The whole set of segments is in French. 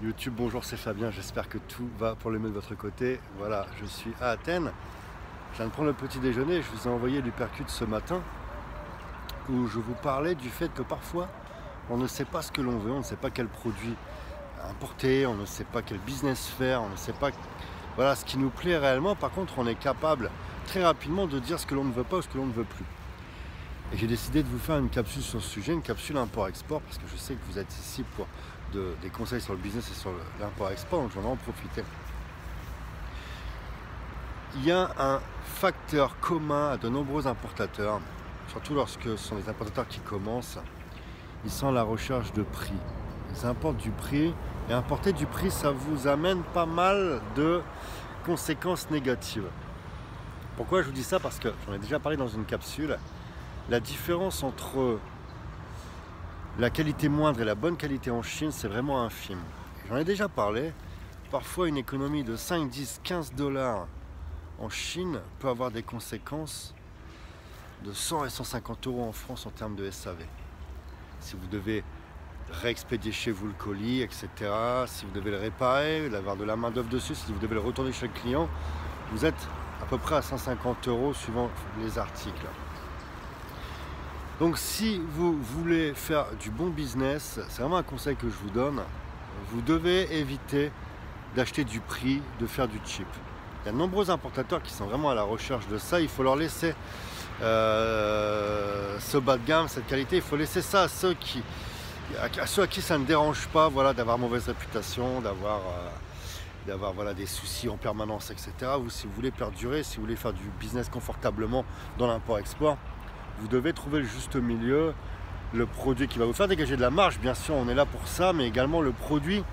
YouTube, bonjour, c'est Fabien, j'espère que tout va pour le mieux de votre côté. Voilà, je suis à Athènes, je viens de prendre le petit déjeuner, je vous ai envoyé l'Hypercute ce matin où je vous parlais du fait que parfois on ne sait pas ce que l'on veut, on ne sait pas quel produit importer, on ne sait pas quel business faire, on ne sait pas voilà, ce qui nous plaît réellement. Par contre, on est capable très rapidement de dire ce que l'on ne veut pas ou ce que l'on ne veut plus. Et j'ai décidé de vous faire une capsule sur ce sujet, une capsule import-export, parce que je sais que vous êtes ici pour des conseils sur le business et sur l'import-export, donc je vais en profiter. Il y a un facteur commun à de nombreux importateurs, surtout lorsque ce sont des importateurs qui commencent, ils sont à la recherche de prix. Ils importent du prix, et importer du prix, ça vous amène pas mal de conséquences négatives. Pourquoi je vous dis ça? Parce que j'en ai déjà parlé dans une capsule. La différence entre la qualité moindre et la bonne qualité en Chine, c'est vraiment infime. J'en ai déjà parlé. Parfois, une économie de 5, 10, 15 dollars en Chine peut avoir des conséquences de 100 et 150 euros en France en termes de SAV. Si vous devez réexpédier chez vous le colis, etc., si vous devez le réparer, avoir de la main d'œuvre dessus, si vous devez le retourner chez le client, vous êtes à peu près à 150 euros suivant les articles. Donc si vous voulez faire du bon business, c'est vraiment un conseil que je vous donne, vous devez éviter d'acheter du prix, de faire du cheap. Il y a de nombreux importateurs qui sont vraiment à la recherche de ça, il faut leur laisser ce bas de gamme, cette qualité, il faut laisser ça à ceux à qui ça ne dérange pas, voilà, d'avoir mauvaise réputation, d'avoir voilà, des soucis en permanence, etc. Ou si vous voulez perdurer, si vous voulez faire du business confortablement dans l'import-export, vous devez trouver le juste milieu, le produit qui va vous faire dégager de la marge, bien sûr, on est là pour ça, mais également le produit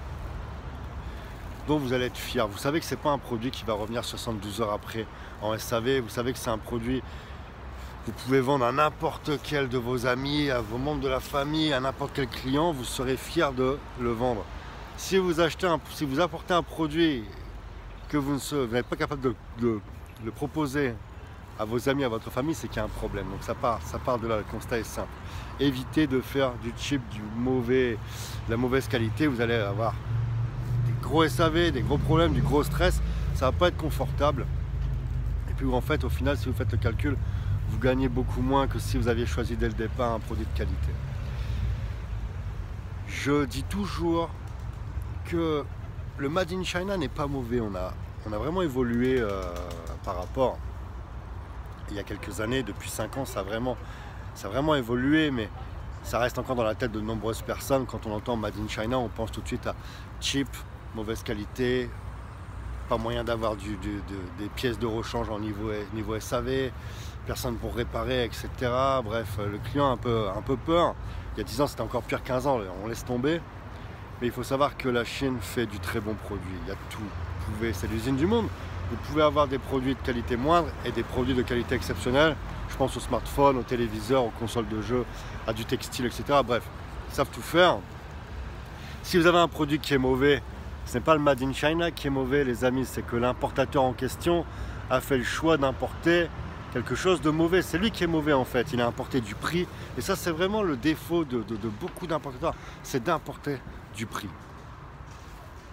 dont vous allez être fier. Vous savez que ce n'est pas un produit qui va revenir 72 heures après en SAV, vous savez que c'est un produit que vous pouvez vendre à n'importe quel de vos amis, à vos membres de la famille, à n'importe quel client, vous serez fier de le vendre. Si vous apportez un produit que vous n'êtes pas capable de le proposer à vos amis, à votre famille, c'est qu'il y a un problème. Donc ça part de là, le constat est simple. Évitez de faire du cheap, de la mauvaise qualité, vous allez avoir des gros SAV, des gros problèmes, du gros stress, ça ne va pas être confortable. Et puis en fait, au final, si vous faites le calcul, vous gagnez beaucoup moins que si vous aviez choisi dès le départ un produit de qualité. Je dis toujours que le Made in China n'est pas mauvais, on a vraiment évolué par rapport il y a quelques années, depuis 5 ans, ça a vraiment évolué, mais ça reste encore dans la tête de nombreuses personnes. Quand on entend Made in China, on pense tout de suite à cheap, mauvaise qualité, pas moyen d'avoir des pièces de rechange en niveau SAV, personne pour réparer, etc. Bref, le client a un peu peur. Il y a 10 ans, c'était encore pire, 15 ans, on laisse tomber. Mais il faut savoir que la Chine fait du très bon produit. Il y a tout. C'est l'usine du monde. Vous pouvez avoir des produits de qualité moindre et des produits de qualité exceptionnelle. Je pense aux smartphones, aux téléviseurs, aux consoles de jeux, à du textile, etc. Bref, ils savent tout faire. Si vous avez un produit qui est mauvais, ce n'est pas le Made in China qui est mauvais, les amis. C'est que l'importateur en question a fait le choix d'importer quelque chose de mauvais. C'est lui qui est mauvais en fait. Il a importé du prix. Et ça, c'est vraiment le défaut de beaucoup d'importateurs. C'est d'importer du prix.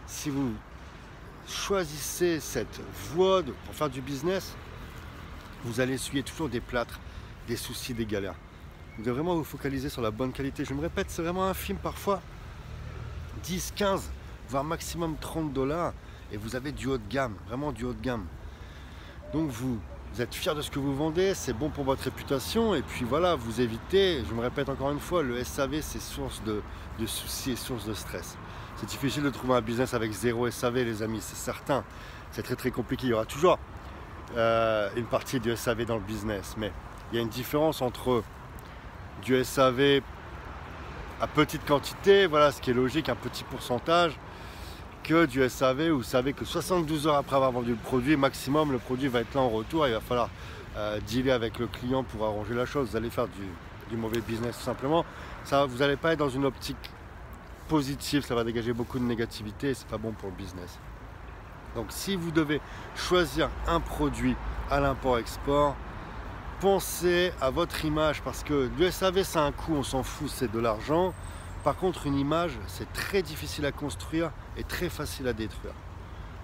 Si vous choisissez cette voie pour faire du business, vous allez essuyer toujours des plâtres, des soucis, des galères. Vous devez vraiment vous focaliser sur la bonne qualité. Je me répète, c'est vraiment infime parfois. 10, 15, voire maximum 30 dollars et vous avez du haut de gamme, vraiment du haut de gamme. Donc vous êtes fier de ce que vous vendez, c'est bon pour votre réputation et puis voilà, vous évitez, je me répète encore une fois, le SAV c'est source de soucis et source de stress. C'est difficile de trouver un business avec zéro SAV, les amis, c'est certain. C'est très compliqué. Il y aura toujours une partie du SAV dans le business. Mais il y a une différence entre du SAV à petite quantité, voilà ce qui est logique, un petit pourcentage, que du SAV où vous savez que 72 heures après avoir vendu le produit, maximum, le produit va être là en retour. Il va falloir dealer avec le client pour arranger la chose. Vous allez faire du mauvais business tout simplement. Ça, vous n'allez pas être dans une optique positif, ça va dégager beaucoup de négativité et c'est pas bon pour le business. Donc si vous devez choisir un produit à l'import-export, pensez à votre image parce que du SAV c'est un coût, on s'en fout, c'est de l'argent. Par contre, une image, c'est très difficile à construire et très facile à détruire.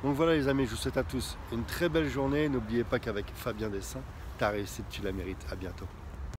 Donc voilà les amis, je vous souhaite à tous une très belle journée. N'oubliez pas qu'avec Fabien Dessin, ta réussite, tu la mérites. À bientôt.